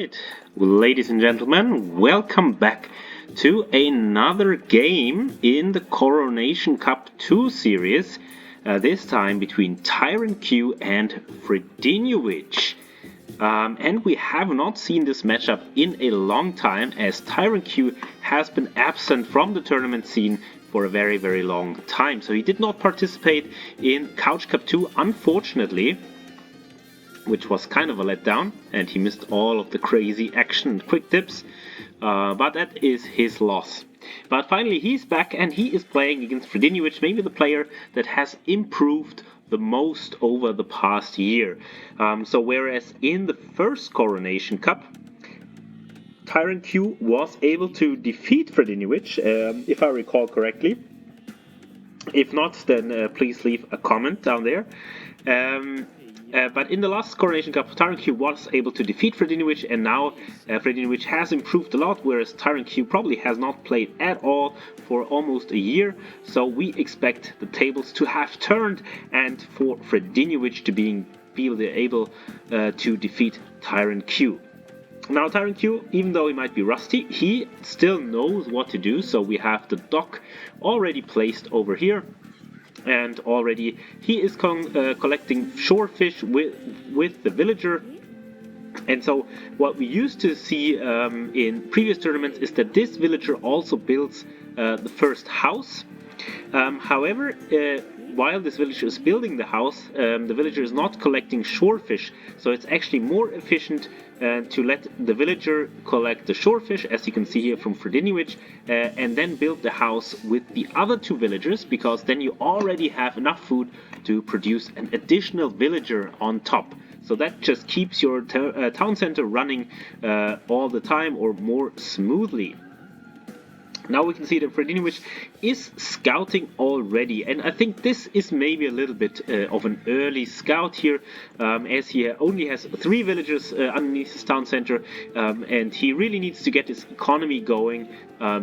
Alright, ladies and gentlemen, welcome back to another game in the Coronation Cup 2 series, this time between TyrantQ and Fredi. And we have not seen this matchup in a long time, as TyrantQ has been absent from the tournament scene for a very long time. So he did not participate in Couch Cup 2, unfortunately, which was kind of a letdown, and he missed all of the crazy action and quick tips, but that is his loss. But finally he's back and he is playing against Fredi, maybe the player that has improved the most over the past year. So whereas in the first Coronation Cup, TyrantQ was able to defeat Fredi, if I recall correctly. If not, then please leave a comment down there. But in the last Coronation Cup, TyrantQ was able to defeat Fredi, and now Fredi has improved a lot, whereas TyrantQ probably has not played at all for almost a year. So we expect the tables to have turned, and for Fredi to be able to defeat TyrantQ. Now TyrantQ, even though he might be rusty, he still knows what to do. So we have the dock already placed over here. And already he is collecting shorefish with the villager. And so what we used to see in previous tournaments is that this villager also builds the first house. However, while this villager is building the house, the villager is not collecting shorefish, so it's actually more efficient to let the villager collect the shorefish, as you can see here from Fredi, and then build the house with the other two villagers, because then you already have enough food to produce an additional villager on top. So that just keeps your town center running all the time, or more smoothly. Now we can see that Fredi is scouting already, and I think this is maybe a little bit of an early scout here, as he only has 3 villagers underneath his town center, and he really needs to get his economy going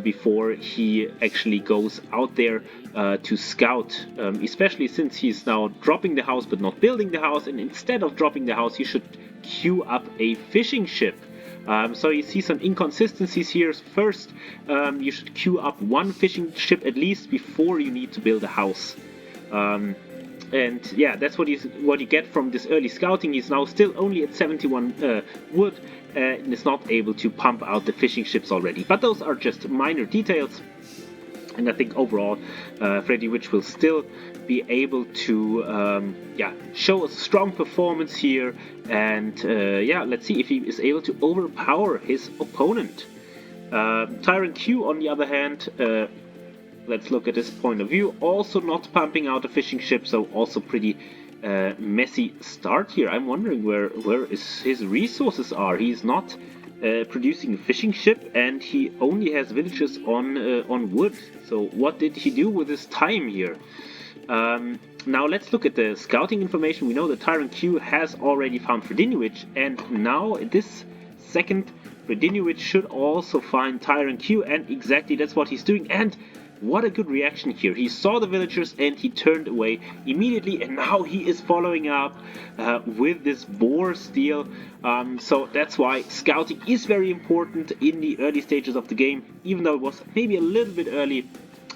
before he actually goes out there to scout, especially since he's now dropping the house but not building the house, and instead of dropping the house he should queue up a fishing ship. So you see some inconsistencies here. First, you should queue up 1 fishing ship at least before you need to build a house. And yeah, that's what you get from this early scouting. He's now still only at 71 wood and is not able to pump out the fishing ships already. But those are just minor details. And I think overall, Fredi will still be able to show a strong performance here, and let's see if he is able to overpower his opponent. TyrantQ, on the other hand, let's look at his point of view, also not pumping out a fishing ship, so also pretty messy start here. I'm wondering where his resources are. He's not producing a fishing ship, and he only has villagers on wood. So what did he do with his time here? Now let's look at the scouting information. We know that TyrantQ has already found Fredi, and now in this second, Fredi should also find TyrantQ, and exactly that's what he's doing. And what a good reaction here. He saw the villagers and he turned away immediately, and now he is following up with this boar steal. So that's why scouting is very important in the early stages of the game, even though it was maybe a little bit early.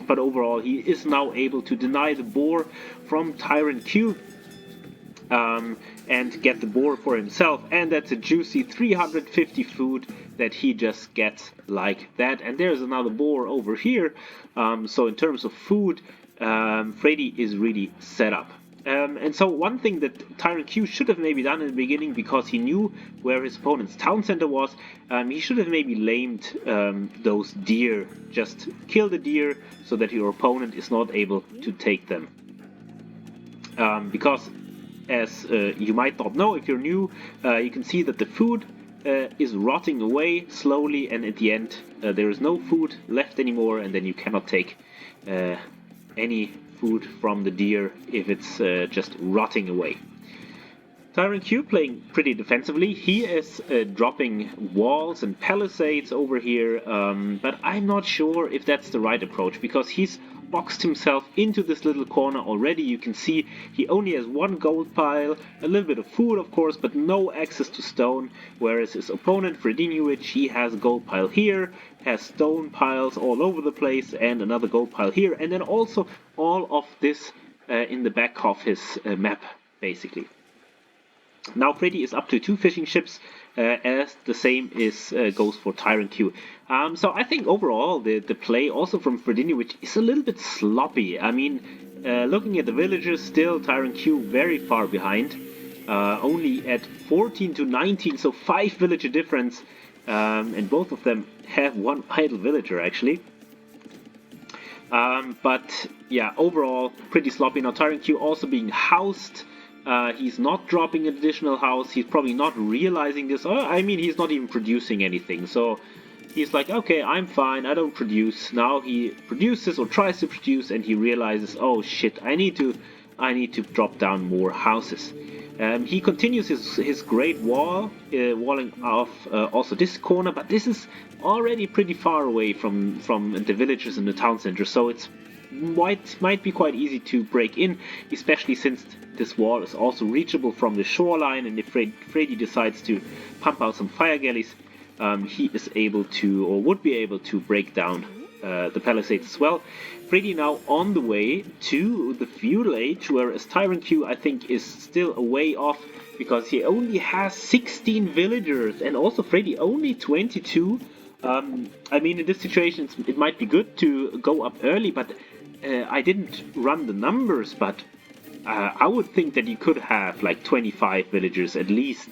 But overall, he is now able to deny the boar from TyrantQ and get the boar for himself. And that's a juicy 350 food that he just gets like that. And there's another boar over here. So in terms of food, Fredi is really set up. And so one thing that TyrantQ should have maybe done in the beginning, because he knew where his opponent's town center was, he should have maybe lamed those deer. Just kill the deer so that your opponent is not able to take them. Because as you might not know if you're new, you can see that the food is rotting away slowly, and at the end there is no food left anymore, and then you cannot take any food from the deer if it's just rotting away. TyrantQ playing pretty defensively. He is dropping walls and palisades over here, but I'm not sure if that's the right approach, because he's boxed himself into this little corner already. You can see he only has one gold pile, a little bit of food of course, but no access to stone, whereas his opponent Fredi, he has a gold pile here, has stone piles all over the place, and another gold pile here, and then also all of this in the back of his map, basically. Now Fredi is up to 2 fishing ships, as the same is goes for TyrantQ. So I think overall the play also from Fredi, which is a little bit sloppy. I mean, looking at the villagers, still TyrantQ very far behind, only at 14 to 19, so 5 villager difference, and both of them have 1 idle villager actually. But yeah, overall pretty sloppy. Now TyrantQ also being housed. He's not dropping an additional house. He's probably not realizing this. I mean, he's not even producing anything. So he's like, okay, I'm fine. I don't produce. Now he produces or tries to produce, and he realizes, oh shit, I need to drop down more houses. He continues his great wall, walling off also this corner, but this is already pretty far away from the villages in the town center. So it's might be quite easy to break in, especially since this wall is also reachable from the shoreline, and if Fredi decides to pump out some fire galleys, he is able to, or would be able to, break down the palisades as well. Fredi now on the way to the feudal age, whereas TyrantQ I think is still a way off because he only has 16 villagers, and also Fredi only 22. I mean, in this situation it might be good to go up early, but I didn't run the numbers, but I would think that you could have like 25 villagers at least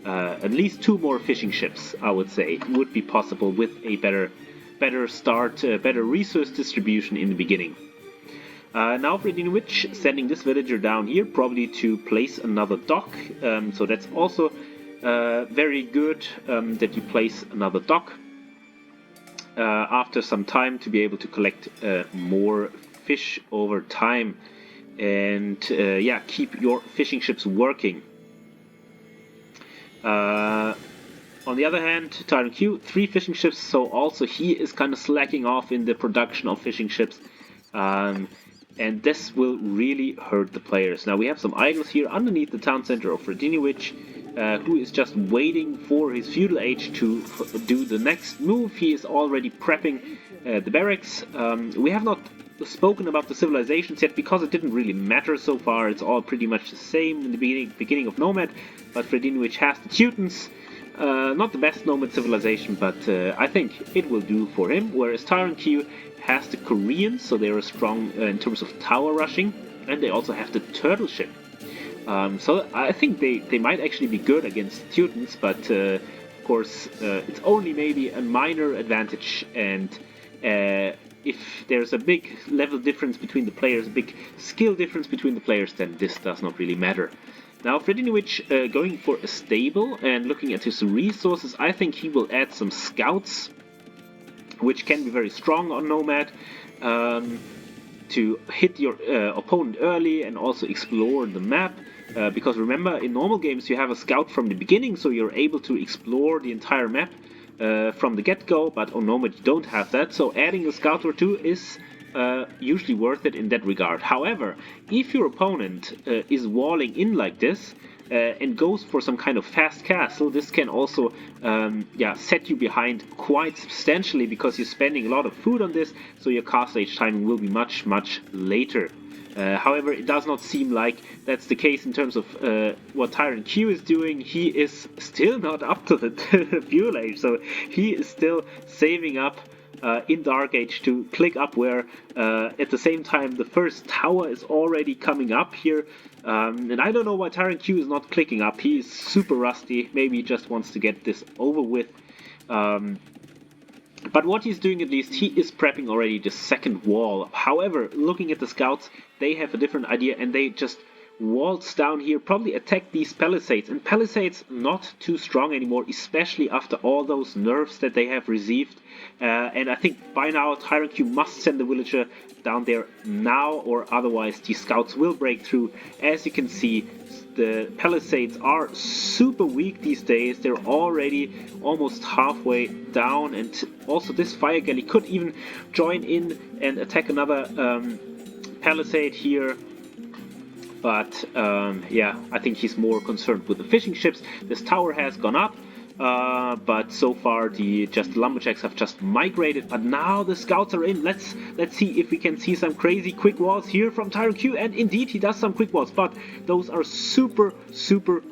2 more fishing ships. I would say would be possible with a better start, better resource distribution in the beginning. Now Fredi sending this villager down here, probably to place another dock. So that's also very good that you place another dock after some time to be able to collect more fish over time, and yeah, keep your fishing ships working. On the other hand, TyrantQ 3 fishing ships, so also he is kind of slacking off in the production of fishing ships, and this will really hurt the players. Now we have some idols here underneath the town center of Fredi, who is just waiting for his feudal age to do the next move. He is already prepping the barracks. We have not spoken about the civilizations yet because it didn't really matter so far. It's all pretty much the same in the beginning of Nomad, but Fredi has the Teutons. Not the best Nomad civilization, but I think it will do for him, whereas TyrantQ has the Koreans, so they are strong in terms of tower rushing, and they also have the turtle ship. So I think they might actually be good against Teutons, but of course it's only maybe a minor advantage, and if there's a big level difference between the players, a big skill difference between the players, then this does not really matter. Now Fredi going for a stable, and looking at his resources, I think he will add some scouts, which can be very strong on Nomad, to hit your opponent early and also explore the map. Because remember, in normal games you have a scout from the beginning, so you're able to explore the entire map from the get-go, but on Nomad you don't have that, so adding a scout or 2 is usually worth it in that regard. However, if your opponent is walling in like this and goes for some kind of fast castle, this can also set you behind quite substantially, because you're spending a lot of food on this, so your castle age timing will be much later. However, it does not seem like that's the case in terms of what TyrantQ is doing. He is still not up to the feudal age, so he is still saving up in Dark Age to click up, where at the same time the first tower is already coming up here. And I don't know why TyrantQ is not clicking up. He is super rusty. Maybe he just wants to get this over with. But what he's doing, at least, he is prepping already the second wall. However, looking at the scouts, they have a different idea, and they just waltz down here, probably attack these palisades. And palisades not too strong anymore, especially after all those nerfs that they have received. And I think by now TyrantQ must send the villager down there now, or otherwise the scouts will break through. As you can see, the palisades are super weak these days. They're already almost halfway down, and also this fire galley could even join in and attack another palisade here. But yeah, I think he's more concerned with the fishing ships. This tower has gone up, but so far the lumberjacks have just migrated. But now the scouts are in. Let's see if we can see some crazy quick walls here from TyrantQ. And indeed, he does some quick walls, but those are super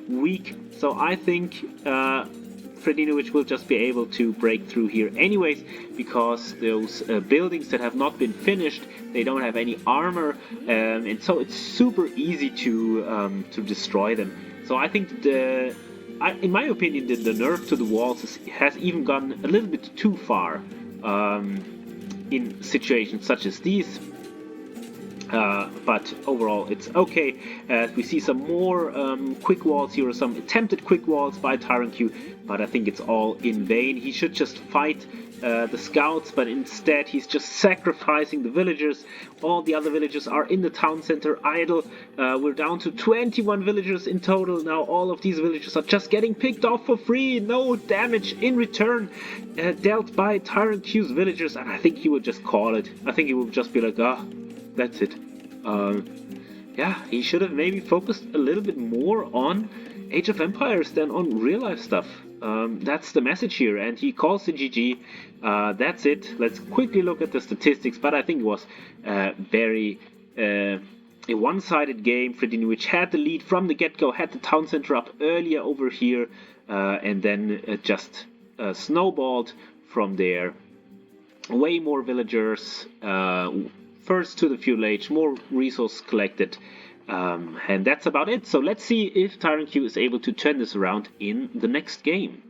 weak. So I think Fredi will just be able to break through here anyways, because those buildings that have not been finished, they don't have any armor, and so it's super easy to destroy them. So I think in my opinion, the nerf to the walls has even gone a little bit too far in situations such as these. But overall, it's okay. We see some more quick walls here, or some attempted quick walls by TyrantQ, but I think it's all in vain. He should just fight the scouts, but instead he's just sacrificing the villagers. All the other villagers are in the town center idle. We're down to 21 villagers in total now. All of these villagers are just getting picked off for free. No damage in return dealt by TyrantQ's villagers, and I think he will just call it. I think he will just be like, that's it. Yeah, he should have maybe focused a little bit more on Age of Empires than on real life stuff. That's the message here, and he calls the GG. That's it. Let's quickly look at the statistics, but I think it was very a one-sided game. Fredi, which had the lead from the get-go, had the town center up earlier over here, and then just snowballed from there. Way more villagers. First to the fuel age, more resources collected, and that's about it. So let's see if TyrantQ is able to turn this around in the next game.